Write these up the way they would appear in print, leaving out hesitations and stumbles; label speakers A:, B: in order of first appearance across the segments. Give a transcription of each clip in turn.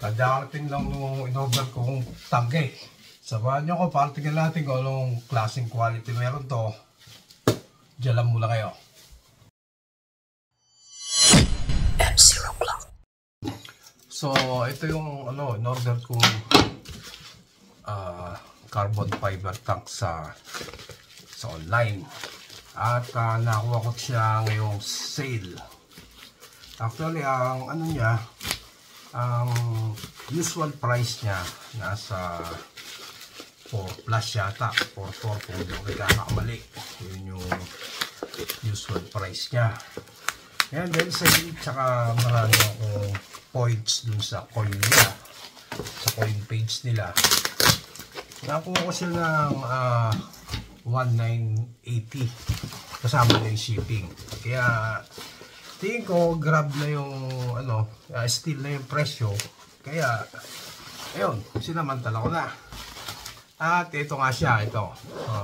A: Kadarating lang nung in-order kong tangke. Sabahan nyo ko para tingnan natin kung anong klaseng quality meron to. Diyan lang muna kayo. So, ito yung in-order kong carbon fiber tank sa online. At nakuha ko siya ngayong sale. Actually, ang ang usual price niya nasa 4 plus yata, 4.4 kung hindi ako nagkakamali. Yun yung usual price niya. Ayan, then sale, tsaka marami akong points dun sa coin nila, sa coin page nila. Nakuha ko siya ng 1,980 kasama na yung shipping. Kaya tingin ko grab na yung still na yung presyo. Kaya ayun, sinamantala ko na. At ito nga siya, ito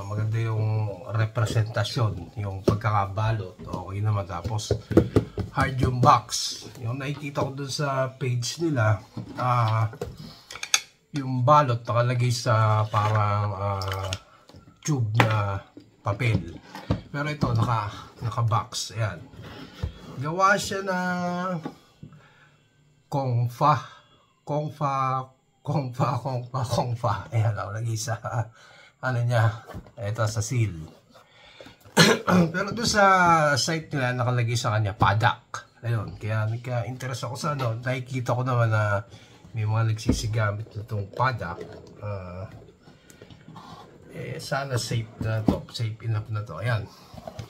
A: maganda yung representasyon, yung pagkakabalot, okay naman. Tapos hard yung box, yung nakikita ko dun sa page nila, yung balot nakalagay sa parang tube na papel, pero ito naka-box. Ayan, gawa siya na Kongfa. Ayan, nakalagay sa niya, ito sa seal. Pero doon sa site nila nakalagay sa kanya Padak. Ayun, kaya nagka-interest ako sa nakikita ko naman na may mga nagsisigamit na itong Padak. Sana safe na to, safe enough na to. Ayan,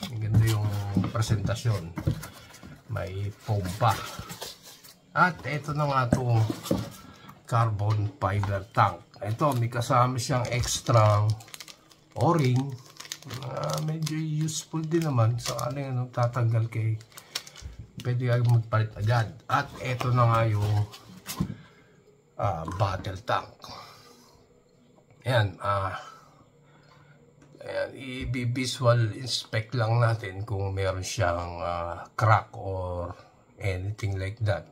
A: ang ganda yung presentasyon, may foam pa. At ito na nga itong carbon fiber tank. Ito, may kasama siyang extra o-ring. Medyo useful din naman. So, tatanggal kay pwede kang magpalit agad. At ito na nga yung bottle tank. Ayan, i-visual inspect lang natin kung meron siyang crack or anything like that.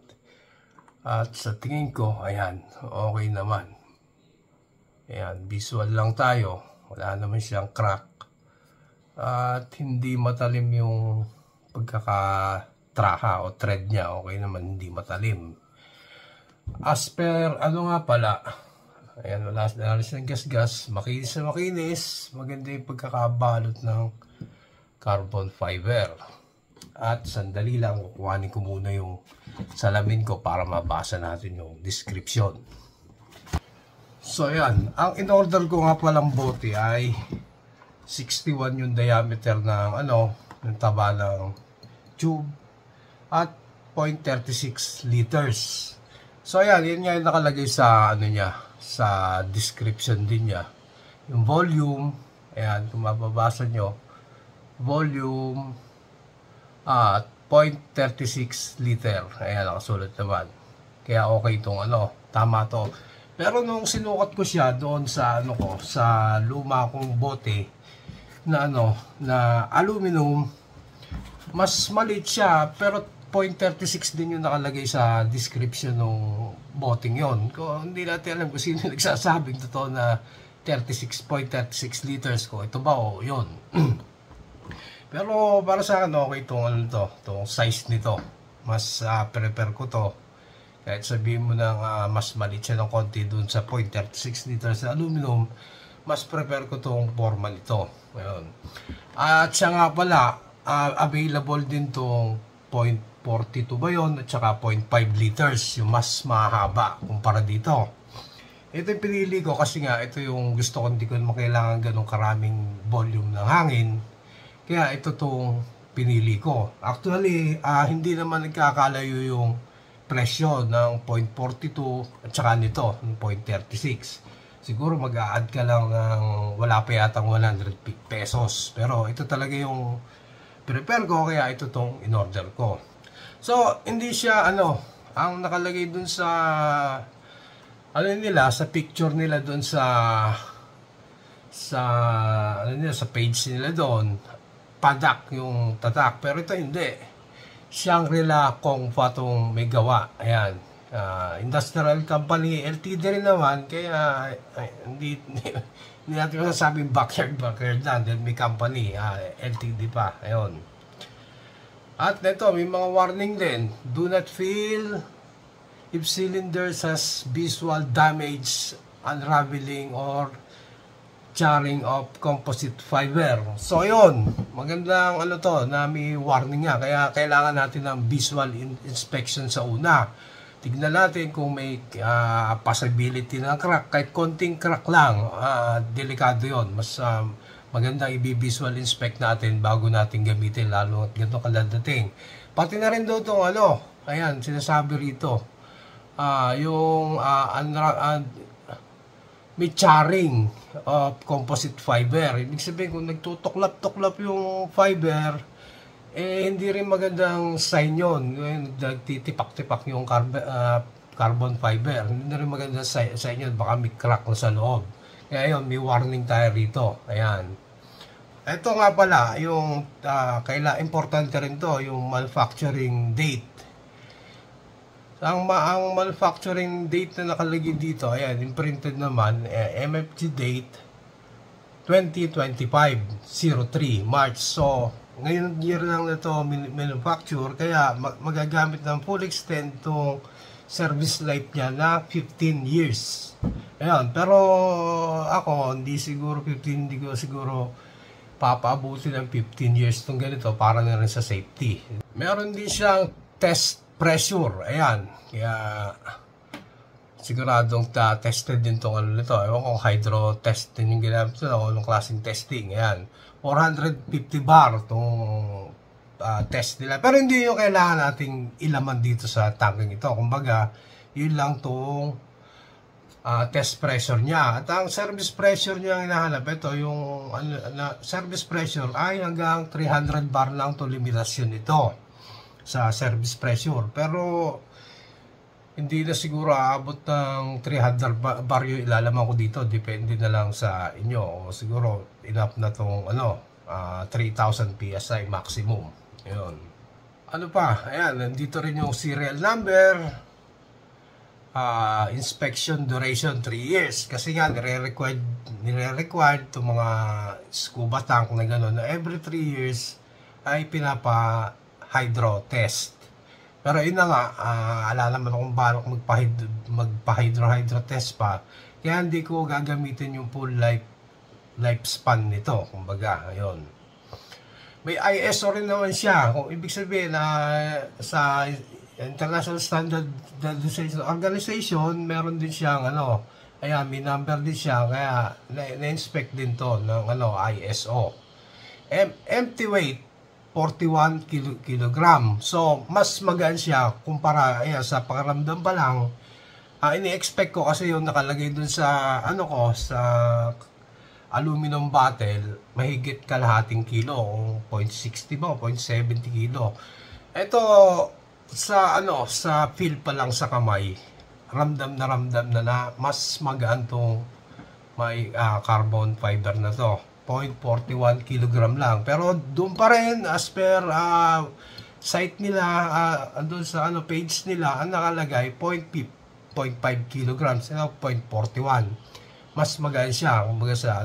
A: At sa tingin ko, ayan, okay naman. Ayan, visual lang tayo. Wala naman siyang crack. At hindi matalim yung pagkakatraha o thread niya. Okay naman, hindi matalim. As per, nga pala, ayan, wala siyang gas-gas. Makinis na makinis. Maganda yung pagkakabalot ng carbon fiber. At sandali lang, kukuhanin ko muna yung salamin ko para mabasa natin yung description. So ayan, ang in-order ko nga palang bote ay 61 yung diameter ng ng taba ng tube at 0.36 liters. So ayan, yun nga yung nakalagay sa niya, sa description din niya. Yung volume, ayan, kung mababasa nyo, volume 0.36 liter. Ayan, nakasulat naman. Kaya okay itong tama to. Pero nung sinukat ko siya doon sa sa luma kong bote na na aluminum, mas maliit siya, pero 0.36 din yung nakalagay sa description ng boteng yon. Kung hindi natin alam kung sino nagsasabing totoo na 0.36 liters ko, ito ba o yun? Pero para sa akin, okay itong itong size nito. Mas prepare ko to. Kahit sabihin mo na mas maliit siya ng konti dun sa 0.36 liters na aluminum, mas prepare ko itong forma nito. Ayun. At siya nga pala, available din itong 0.42 ba yun? At saka 0.5 liters, yung mas mahaba kumpara dito. Ito yung pinili ko kasi nga ito yung gusto ko, hindi ko naman kailangan ganun karaming volume ng hangin. Kaya ito itong pinili ko. Actually, hindi naman nagkakalayo yung presyo ng 0.42 at saka nito, ng 0.36. Siguro mag-a-add ka lang ng wala pa yatang 100 pesos. Pero ito talaga yung prepare ko, kaya ito itong in-order ko. So, hindi siya ang nakalagay dun sa nila, sa picture nila dun sa sa page nila doon, Padak yung tatak. Pero ito hindi. Shangri-La Kongfa tong may gawa. Ayan. Industrial Company LTD rin naman, kaya hindi natin masasabing backyard lang dahil may company, LTD pa. Ayun. At nito, may mga warning din. Do not fill if cylinders has visual damage, unraveling, or charring of composite fiber. So, yun. Magandang na may warning nga. Kaya kailangan natin ng visual inspection sa una. Tignan natin kung may possibility ng crack. Kahit konting crack lang, delikado yon. Mas maganda i-visual inspect natin bago natin gamitin, lalo at ganito kaladating. Pati na rin daw itong ayan, sinasabi rito, yung may charring of composite fiber. Ibig sabihin, kung nagtutuklap-tuklap yung fiber, hindi rin magandang sign yun. Nagtitipak-tipak yung carbon fiber. Hindi rin magandang sign yun. Baka may crack na sa loob. Kaya yun, may warning tayo rito. Ayan. Ito nga pala, yung importante rin to, yung manufacturing date. Ang manufacturing date na nakalagay dito, ayan, imprinted naman, MFG date 2025-03 March. So, ngayon year lang na ito manufacture, kaya magagamit ng full extent itong service life niya na 15 years. Ayan, pero ako, hindi ko siguro papaabuti ng 15 years itong ganito para na rin sa safety. Meron din siyang test pressure. Ayan. Kaya siguradong tested din itong nito. Ewan kung hydro test din yung ginamit nila o anong klaseng testing. Ayan. 450 bar itong test nila. Pero hindi yung kailangan nating ilaman dito sa tanking ito. Kumbaga, yun lang itong test pressure niya. At ang service pressure niya ang hinahanap, ito yung service pressure ay hanggang 300 bar lang to limitasyon nito sa service pressure. Pero hindi na siguro aabot ng 300 bar yung ilalaman ko dito. Depende na lang sa inyo. O siguro enough na tong 3,000 PSI maximum. Ayun. Ano pa? Ayan, nandito rin yung serial number. Inspection duration 3 years kasi nga nire-required itong mga scuba tank na gano'n na every 3 years ay pinapa hydro test. Pero yun na nga, alala naman kung paano magpa-hydro test pa, kaya hindi ko gagamitin yung full lifespan nito, kumbaga. Ayun, may ISO rin naman siya, kung ibig sabihin na sa International Standardization Organization, meron din siyang ayan, may number din siya, kaya na-inspect din to ng ISO. Empty weight 41 kilogram. So mas magaan siya kumpara sa pakaramdam pa lang. Ini-expect ko kasi yung nakalagay dun sa sa aluminum bottle, mahigit kalahating kilo, 0.60 ba, 0.70 kilo. Ito sa feel pa lang sa kamay, ramdam na mas magaan tong may carbon fiber na to. 0.41 kilogram lang, pero doon pa rin as per site nila, doon sa page nila, ang nakalagay 0.5 kilograms, 0.41. Mas magaan siya kumbaga sa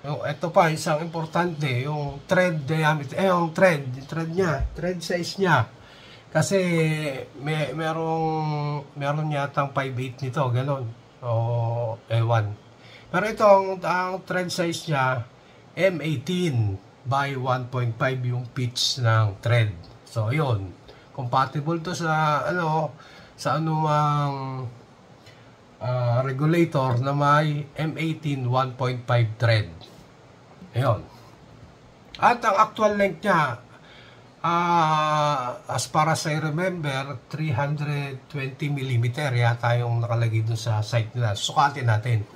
A: ito pa isang importante, yung thread diameter, yung thread niya, thread size niya. Kasi meron yatang 5/8 nito, gano'n. O ewan. Pero ito ang thread size niya M18 by 1.5 yung pitch ng thread. So yun, compatible to sa anumang regulator na may M18 1.5 thread. Ayun. At ang actual length niya, as far as I remember, 320 mm yata yung nakalagay dun sa site nila. Sukatin natin.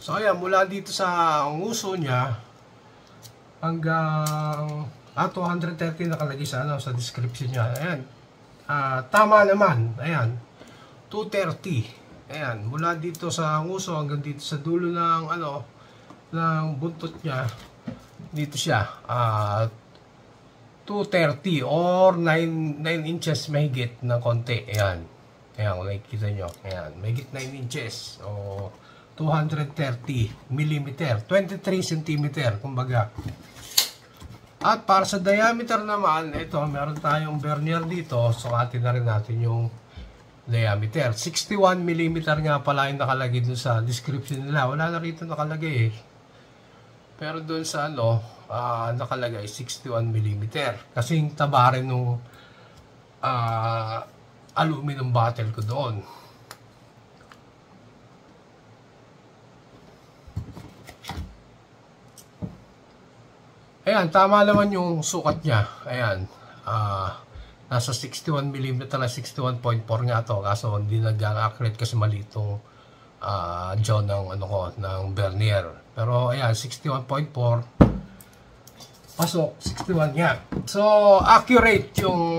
A: So ayan, mula dito sa nguso niya hanggang 230 nakalagay sa description niya. Ayan. Tama naman. Ayan. 230. Ayan, mula dito sa nguso hanggang dito sa dulo ng ng buntot niya. Dito siya. 230 or 9 inches mahigit na konti. Ayan. Ayan, kung nakikita nyo. Ayan, mahigit 9 inches. O 230 mm. 23 cm, kumbaga. At para sa diameter naman, ito, meron tayong vernier dito. Sukatin na rin natin yung diameter. 61 mm nga pala yung nakalagay dun sa description nila. Wala na rito nakalagay eh. Pero dun sa nakalagay 61 mm. Kasing taba rin nung aluminum bottle ko doon. Ayan, tama naman yung sukat niya. Ayan, nasa 61 mm na 61.4 nga to. Kaso hindi nag-accurate kasi mali itong jaw ng, ng vernier. Pero ayan, 61.4. Pasok, 61 nga. So, accurate yung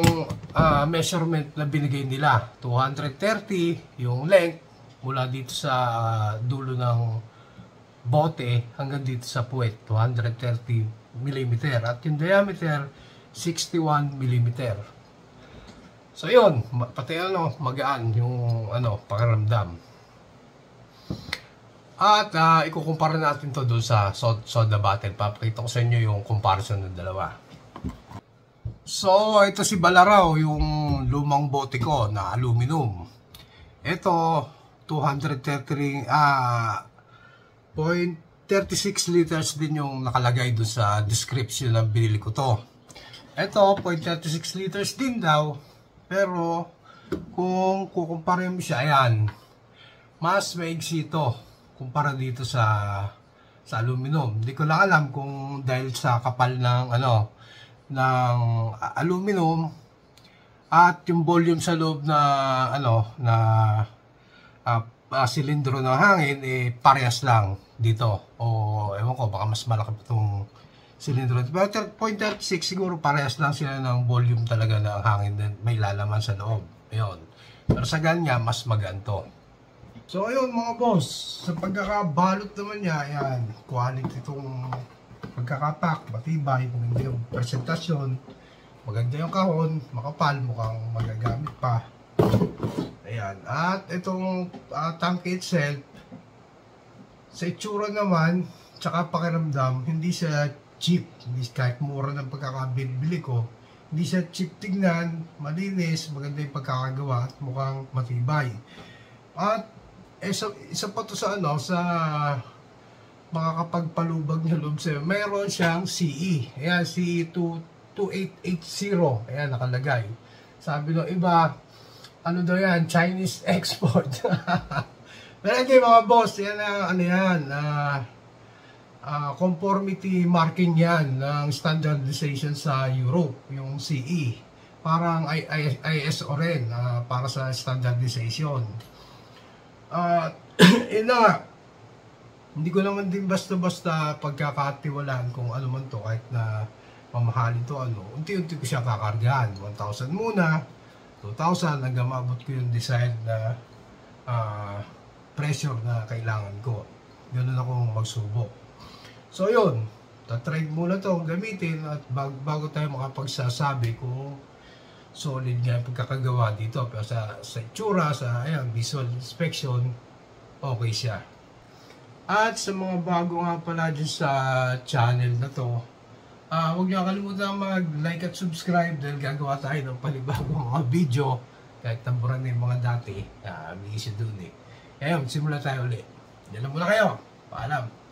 A: measurement na binigay nila. 230 yung length mula dito sa dulo ng bote hanggang dito sa puwet. 230 mm. At yung diameter, 61 mm. So, yun. Pati magaan yung pakiramdam. At ikukumpara natin to doon sa soda bottle. Papakita ko sa inyo yung comparison ng dalawa. So, ito si Balaraw, yung lumang bote ko na aluminum. Ito, 233.36 liters din yung nakalagay doon sa description ng binili ko to. Ito, 0.36 liters din daw. Pero, kung kukumpara mo siya, ayan, mas maigsi ito kumpara dito sa aluminum. Hindi ko lang alam kung dahil sa kapal ng ng aluminum at yung volume sa loob na silindro ng hangin parehas lang dito. O ewan ko, baka mas malaki pa itong silindro. Pero 0.36 siguro parehas lang sila ng volume talaga ng hangin na may lalaman sa loob. Ayun. Pero sa ganya, mas maganto. So ayun mga boss, sa pagkakabalot naman niya, ayan, quality itong pagkakapak, matibay, maganda yung presentasyon, maganda yung kahon, makapal, mukhang magagamit pa. Ayan, at itong tank itself, sa itsura naman, tsaka pakiramdam, hindi siya cheap, hindi kahit mura ng pagkakabili ko, hindi siya cheap tignan, malinis, maganda yung pagkakagawa at mukhang matibay. At isa pa to sa sa makakapagpalubag na loob sa'yo. Meron siyang CE. Ayan, CE 2880. Ayan, nakalagay. Sabi ng iba, daw yan? Chinese export. Pero hindi mga boss, yan conformity marking yan ng standardization sa Europe, yung CE. Parang ISO rin, para sa standardization. Hindi ko naman din basta-basta pagkakatiwalaan kung ano man to, kahit na mamahalin to unti-unti ko siya kakargahan. 1,000 muna, 2,000 hanggang maabot ko yung desired na pressure na kailangan ko. Ganun ako magsubok. So yun, tatry muna to gamitin at bago tayo makapagsasabi kung solid nga yung pagkakagawa dito. Pero sa itsura, visual inspection, okay siya. At sa mga bago nga pala dyan sa channel na to, huwag niyo kalimutan mag-like at subscribe dahil gagawa tayo ng panibagong mga video. Kahit tamburan na yung mga dati, may isa dun eh. Ngayon, simula tayo ulit. Diyan muna kayo. Paalam.